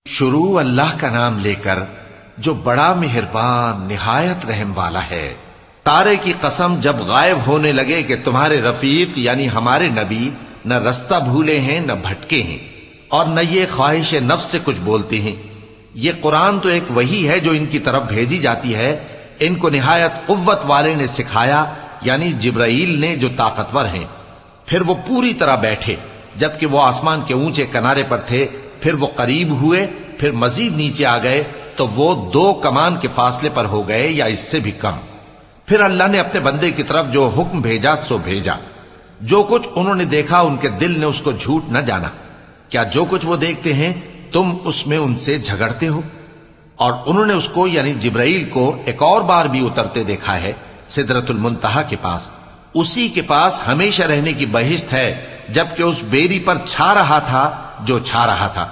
شروع اللہ کا نام لے کر جو بڑا مہربان نہایت رحم والا ہے۔ تارے کی قسم جب غائب ہونے لگے کہ تمہارے رفیق یعنی ہمارے نبی نہ رستہ بھولے ہیں نہ بھٹکے ہیں اور نہ یہ خواہش نفس سے کچھ بولتے ہیں۔ یہ قرآن تو ایک وحی ہے جو ان کی طرف بھیجی جاتی ہے، ان کو نہایت قوت والے نے سکھایا یعنی جبرائیل نے جو طاقتور ہیں۔ پھر وہ پوری طرح بیٹھے جبکہ وہ آسمان کے اونچے کنارے پر تھے، پھر وہ قریب ہوئے، پھر مزید نیچے آ گئے تو وہ 2 کمان کے فاصلے پر ہو گئے یا اس سے بھی کم۔ پھر اللہ نے اپنے بندے کی طرف جو حکم بھیجا سو بھیجا۔ جو کچھ انہوں نے دیکھا ان کے دل نے اس کو جھوٹ نہ جانا۔ کیا جو کچھ وہ دیکھتے ہیں تم اس میں ان سے جھگڑتے ہو؟ اور انہوں نے اس کو یعنی جبرائیل کو ایک اور بار بھی اترتے دیکھا ہے سدرۃ المنتہا کے پاس۔ اسی کے پاس ہمیشہ رہنے کی بہشت ہے، جبکہ اس بیری پر چھا رہا تھا جو چھا رہا تھا۔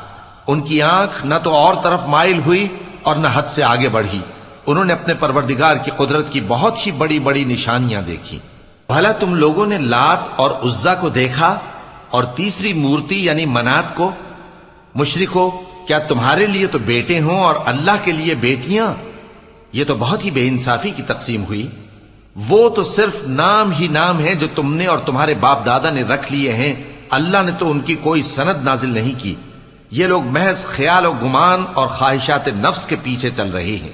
ان کی آنکھ نہ تو اور طرف مائل ہوئی اور نہ حد سے آگے بڑھی۔ انہوں نے اپنے پروردگار کی قدرت کی بہت ہی بڑی بڑی نشانیاں دیکھی۔ بھلا تم لوگوں نے لات اور عزا کو دیکھا اور تیسری مورتی یعنی منات کو؟ مشرکو، کیا تمہارے لیے تو بیٹے ہوں اور اللہ کے لیے بیٹیاں؟ یہ تو بہت ہی بے انصافی کی تقسیم ہوئی۔ وہ تو صرف نام ہی نام ہے جو تم نے اور تمہارے باپ دادا نے رکھ لیے ہیں، اللہ نے تو ان کی کوئی سند نازل نہیں کی۔ یہ لوگ محض خیال و گمان اور خواہشات نفس کے پیچھے چل رہے ہیں،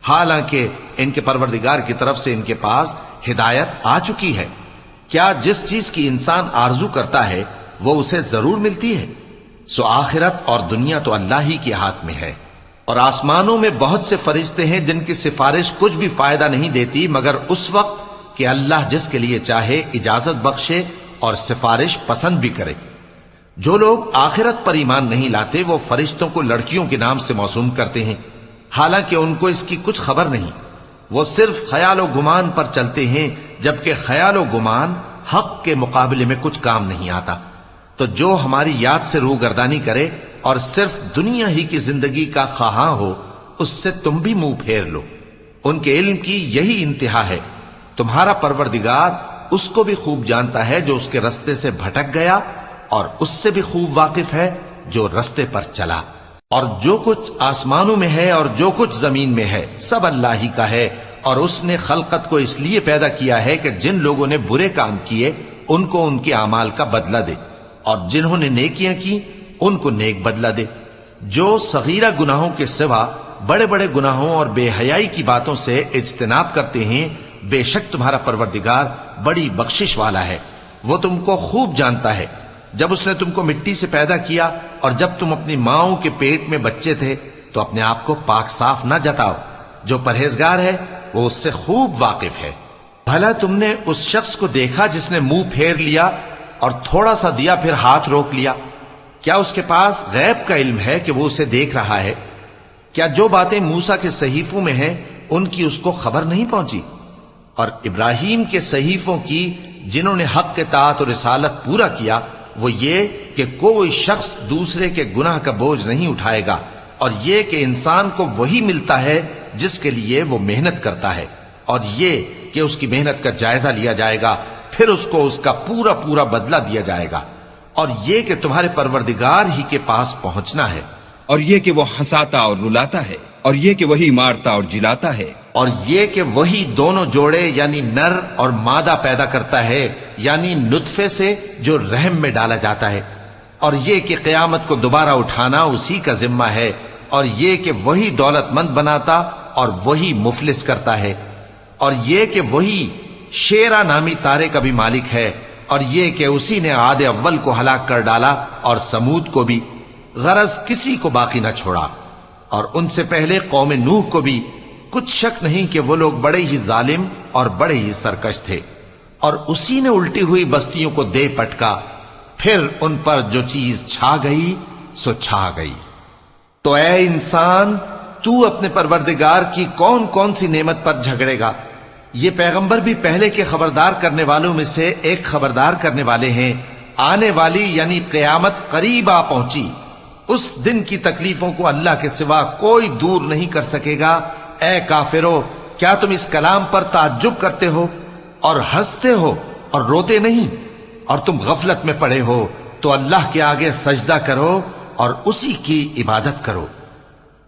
حالانکہ ان کے پروردگار کی طرف سے ان کے پاس ہدایت آ چکی ہے۔ کیا جس چیز کی انسان آرزو کرتا ہے وہ اسے ضرور ملتی ہے؟ سو آخرت اور دنیا تو اللہ ہی کے ہاتھ میں ہے۔ اور آسمانوں میں بہت سے فرشتے ہیں جن کی سفارش کچھ بھی فائدہ نہیں دیتی مگر اس وقت کہ اللہ جس کے لیے چاہے اجازت بخشے اور سفارش پسند بھی کرے۔ جو لوگ آخرت پر ایمان نہیں لاتے وہ فرشتوں کو لڑکیوں کے نام سے موسوم کرتے ہیں، حالانکہ ان کو اس کی کچھ خبر نہیں۔ وہ صرف خیال و گمان پر چلتے ہیں، جبکہ خیال و گمان حق کے مقابلے میں کچھ کام نہیں آتا۔ تو جو ہماری یاد سے روگردانی کرے اور صرف دنیا ہی کی زندگی کا خواہاں ہو، اس سے تم بھی منہ پھیر لو۔ ان کے علم کی یہی انتہا ہے۔ تمہارا پروردگار اس کو بھی خوب جانتا ہے جو اس کے رستے سے بھٹک گیا، اور اس سے بھی خوب واقف ہے جو رستے پر چلا۔ اور جو کچھ آسمانوں میں ہے اور جو کچھ زمین میں ہے سب اللہ ہی کا ہے، اور اس نے خلقت کو اس لیے پیدا کیا ہے کہ جن لوگوں نے برے کام کیے ان کو ان کے اعمال کا بدلہ دے، اور جنہوں نے نیکیاں کی ان کو نیک بدلہ دے۔ جو صغیرہ گناہوں کے سوا بڑے بڑے گناہوں اور بے حیائی کی باتوں سے اجتناب کرتے ہیں، بے شک تمہارا پروردگار بڑی بخشش والا ہے۔ وہ تم کو خوب جانتا ہے۔ جب اس نے تم کو مٹی سے پیدا کیا اور جب تم اپنی ماؤں کے پیٹ میں بچے تھے تو اپنے آپ کو پاک صاف نہ جتاؤ۔ جو پرہیزگار ہے وہ اس سے خوب واقف ہے۔ بھلا تم نے اس شخص کو دیکھا جس نے منہ پھیر لیا اور تھوڑا سا دیا پھر ہاتھ روک لیا؟ کیا اس کے پاس غیب کا علم ہے کہ وہ اسے دیکھ رہا ہے؟ کیا جو باتیں موسیٰ کے صحیفوں میں ہیں ان کی اس کو خبر نہیں پہنچی؟ اور ابراہیم کے صحیفوں کی جنہوں نے حق کے طاعت اور رسالت پورا کیا، وہ یہ کہ کوئی شخص دوسرے کے گناہ کا بوجھ نہیں اٹھائے گا، اور یہ کہ انسان کو وہی ملتا ہے جس کے لیے وہ محنت کرتا ہے، اور یہ کہ اس کی محنت کا جائزہ لیا جائے گا، پھر اس کو اس کا پورا پورا بدلہ دیا جائے گا، اور یہ کہ تمہارے پروردگار ہی کے پاس پہنچنا ہے، اور یہ کہ وہ ہنساتا اور رلاتا ہے، اور یہ کہ وہی مارتا اور جلاتا ہے، اور یہ کہ وہی دونوں جوڑے یعنی نر اور مادہ پیدا کرتا ہے یعنی نطفے سے جو رحم میں ڈالا جاتا ہے، اور یہ کہ قیامت کو دوبارہ اٹھانا اسی کا ذمہ ہے، اور یہ کہ وہی دولت مند بناتا اور وہی مفلس کرتا ہے، اور یہ کہ وہی شیرا نامی تارے کا بھی مالک ہے، اور یہ کہ اسی نے عاد اول کو ہلاک کر ڈالا اور سمود کو بھی، غرض کسی کو باقی نہ چھوڑا، اور ان سے پہلے قوم نوح کو بھی۔ کچھ شک نہیں کہ وہ لوگ بڑے ہی ظالم اور بڑے ہی سرکش تھے، اور اسی نے الٹی ہوئی بستیوں کو دے پٹکا، پھر ان پر جو چیز چھا گئی سو چھا گئی۔ تو اے انسان، تو اپنے پروردگار کی کون کون سی نعمت پر جھگڑے گا؟ یہ پیغمبر بھی پہلے کے خبردار کرنے والوں میں سے ایک خبردار کرنے والے ہیں۔ آنے والی یعنی قیامت قریب آ پہنچی، اس دن کی تکلیفوں کو اللہ کے سوا کوئی دور نہیں کر سکے گا۔ اے کافرو، کیا تم اس کلام پر تعجب کرتے ہو اور ہنستے ہو اور روتے نہیں؟ اور تم غفلت میں پڑے ہو تو اللہ کے آگے سجدہ کرو اور اسی کی عبادت کرو۔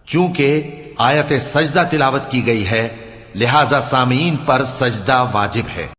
چونکہ آیت سجدہ تلاوت کی گئی ہے لہذا سامعین پر سجدہ واجب ہے۔